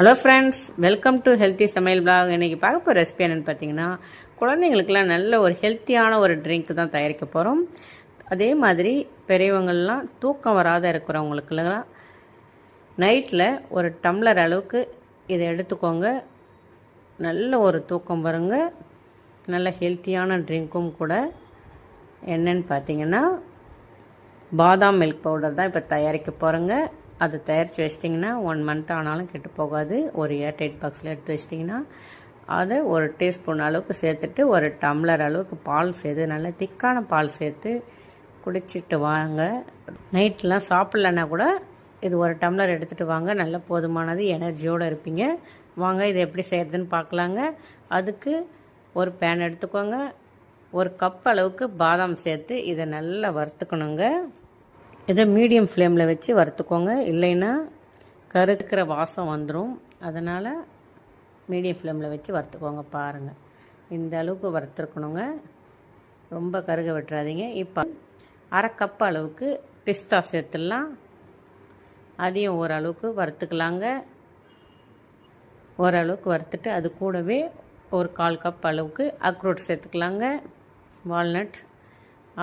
Hello friends, welcome to healthy சமையல் black. இன்றைக்கி பார்க்க போகிற ரெசிபி என்னென்னு பார்த்தீங்கன்னா, குழந்தைங்களுக்கெல்லாம் நல்ல ஒரு ஹெல்த்தியான ஒரு ட்ரிங்க் தான் தயாரிக்க போகிறோம். அதே மாதிரி பெரியவங்கள்லாம் தூக்கம் வராத இருக்கிறவங்களுக்குலாம் நைட்டில் ஒரு டம்ளர் அளவுக்கு இதை எடுத்துக்கோங்க. நல்ல ஒரு தூக்கம் வருங்க. நல்ல ஹெல்த்தியான ட்ரிங்க்கும் கூட. என்னன்னு பார்த்தீங்கன்னா, பாதாம் மில்க் பவுடர் தான் இப்போ தயாரிக்க போகிறேங்க. அதை தயாரித்து வச்சிட்டிங்கன்னா 1 மந்த் ஆனாலும் கெட்டு போகாது. ஒரு ஏர்டைட் பாக்ஸில் எடுத்து வச்சிட்டிங்கன்னா அதை ஒரு டீஸ்பூன் அளவுக்கு சேர்த்துட்டு ஒரு டம்ளர் அளவுக்கு பால் சேர்த்து, நல்லா திக்கான பால் சேர்த்து குடிச்சிட்டு வாங்க. நைட்லாம் சாப்பிட்லன்னா கூட இது ஒரு டம்ளர் எடுத்துகிட்டு வாங்க. நல்ல போதுமானது, எனர்ஜியோடு இருப்பீங்க. வாங்க இதை எப்படி செய்கிறதுன்னு பார்க்கலாங்க. அதுக்கு ஒரு பேன் எடுத்துக்கோங்க. ஒரு கப் அளவுக்கு பாதாம் சேர்த்து இதை நல்லா வறுத்துக்கணுங்க. இதை மீடியம் ஃப்ளேமில் வச்சு வறுத்துக்கோங்க, இல்லைன்னா கருக்கிற வாசம் வந்துடும். அதனால் மீடியம் ஃப்ளேமில் வச்சு வறுத்துக்கோங்க. பாருங்கள், இந்த அளவுக்கு வறுத்துருக்கணுங்க, ரொம்ப கருக விட்டுறாதீங்க. இப்போ அரை கப் அளவுக்கு பிஸ்தா சேர்த்துடலாம். அதையும் ஓரளவுக்கு வறுத்துக்கலாங்க. ஓரளவுக்கு வறுத்துட்டு அது கூடவே ஒரு 1/4 கப் அளவுக்கு அக்ரூட் சேர்த்துக்கலாங்க. வால்நட்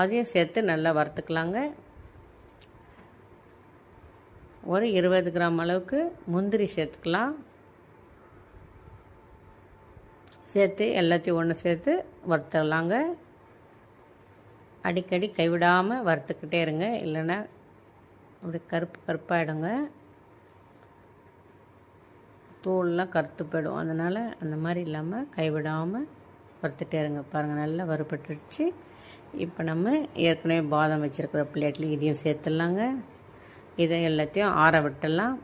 அதையும் சேர்த்து நல்லா வறுத்துக்கலாங்க. ஒரு 20 கிராம் அளவுக்கு முந்திரி சேர்த்துக்கலாம். சேர்த்து எல்லாத்தையும் ஒன்று சேர்த்து வறுத்துடலாங்க. அடிக்கடி கைவிடாமல் வறுத்துக்கிட்டே இருங்க, இல்லைன்னா அப்படி கருப்பாயிடுங்க. தூள்லாம் கருத்து போயிடும். அதனால் அந்த மாதிரி இல்லாமல் கைவிடாமல் வறுத்துட்டே இருங்க. பாருங்கள், நல்லா வறுபட்டுடுச்சு. இப்போ நம்ம ஏற்கனவே பாதாம் வச்சுருக்கிற பிளேட்டில் இதையும் சேர்த்துடலாங்க. இதை எல்லாத்தையும் ஆற விட்டுடலாம்.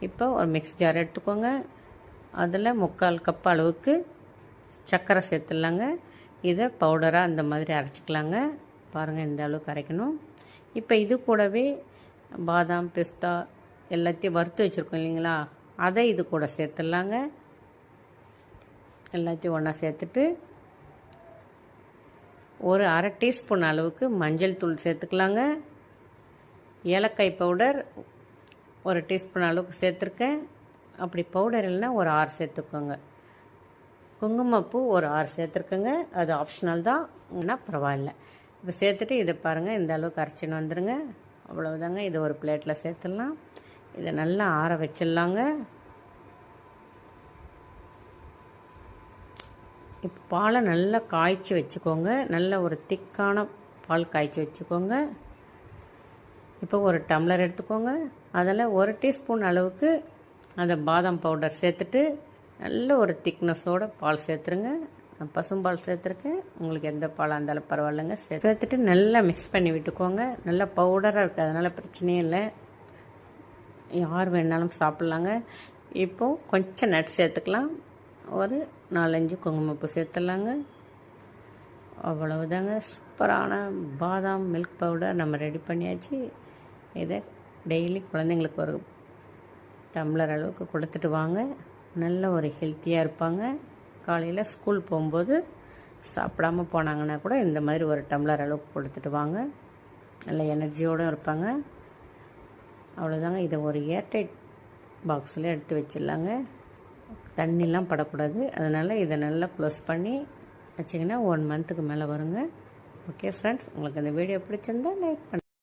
இப்போ ஒரு மிக்ஸி ஜார் எடுத்துக்கோங்க. அதில் 3/4 கப் அளவுக்கு சர்க்கரை சேர்த்துடலாங்க. இதை பவுடராக அந்த மாதிரி அரைச்சிக்கலாங்க. பாருங்கள், இந்த அளவுக்கு அரைக்கணும். இப்போ இது கூடவே பாதாம் பிஸ்தா எல்லாத்தையும் வறுத்து வச்சுருக்கோம் இல்லைங்களா, அதை இது கூட சேர்த்துடலாங்க. எல்லாத்தையும் ஒன்றா சேர்த்துட்டு ஒரு அரை டீஸ்பூன் அளவுக்கு மஞ்சள் தூள் சேர்த்துக்கலாங்க. ஏலக்காய் பவுடர் ஒரு டீஸ்பூன் அளவுக்கு சேர்த்துருக்கேன். அப்படி பவுடர் இல்லைன்னா ஒரு 6 சேர்த்துக்கோங்க. குங்குமப்பூ ஒரு 6 சேர்த்துருக்கேங்க. அது ஆப்ஷனல் தான், ஆனால் பரவாயில்ல. இப்போ சேர்த்துட்டு இதை பாருங்கள், இந்த அளவுக்கு அரைச்சின்னு வந்துடுங்க. அவ்வளவுதாங்க. இதை ஒரு பிளேட்டில் சேர்த்துடலாம். இதை நல்லா ஆற வச்சிடலாங்க. இப்போ பாலை நல்லா காய்ச்சி வச்சுக்கோங்க. நல்ல ஒரு திக்கான பால் காய்ச்சி வச்சுக்கோங்க. இப்போ ஒரு டம்ளர் எடுத்துக்கோங்க. அதில் ஒரு டீஸ்பூன் அளவுக்கு அந்த பாதாம் பவுடர் சேர்த்துட்டு நல்ல ஒரு திக்னஸோட பால் சேர்த்துருங்க. நான் பசும்பால் சேர்த்துருக்கேன், உங்களுக்கு எந்த பாலாக இருந்தாலும் பரவாயில்லைங்க. சேர்த்துட்டு நல்லா மிக்ஸ் பண்ணி விட்டுக்கோங்க. நல்லா பவுடராக இருக்குது, அதனால் பிரச்சனையே இல்லை, யார் வேணாலும் சாப்பிட்லாங்க. இப்போது கொஞ்சம் நட் சேர்த்துக்கலாம். ஒரு 4-5 குங்குமப்பூ சேர்த்துடலாங்க. அவ்வளவுதாங்க. சூப்பரான பாதாம் மில்க் பவுடர் நம்ம ரெடி பண்ணியாச்சு. இதை டெய்லி குழந்தைங்களுக்கு ஒரு டம்ளர் அளவுக்கு கொடுத்துட்டு வாங்க. நல்ல ஒரு ஹெல்த்தியாக இருப்பாங்க. காலையில் ஸ்கூல் போகும்போது சாப்பிடாம போனாங்கன்னா கூட இந்த மாதிரி ஒரு டம்ளர் அளவுக்கு கொடுத்துட்டு வாங்க. நல்ல எனர்ஜியோடு இருப்பாங்க. அவ்வளோதாங்க. இதை ஒரு ஏர்டைட் பாக்ஸில் எடுத்து வச்சிடலாங்க. தண்ணிலாம் படக்கூடாது. அதனால் இதை நல்லா க்ளோஸ் பண்ணி வச்சிங்கன்னா 1 மந்த்துக்கு மேலே வருங்க. ஓகே ஃப்ரெண்ட்ஸ், உங்களுக்கு இந்த வீடியோ பிடிச்சிருந்தா லைக் பண்ணுங்கள்.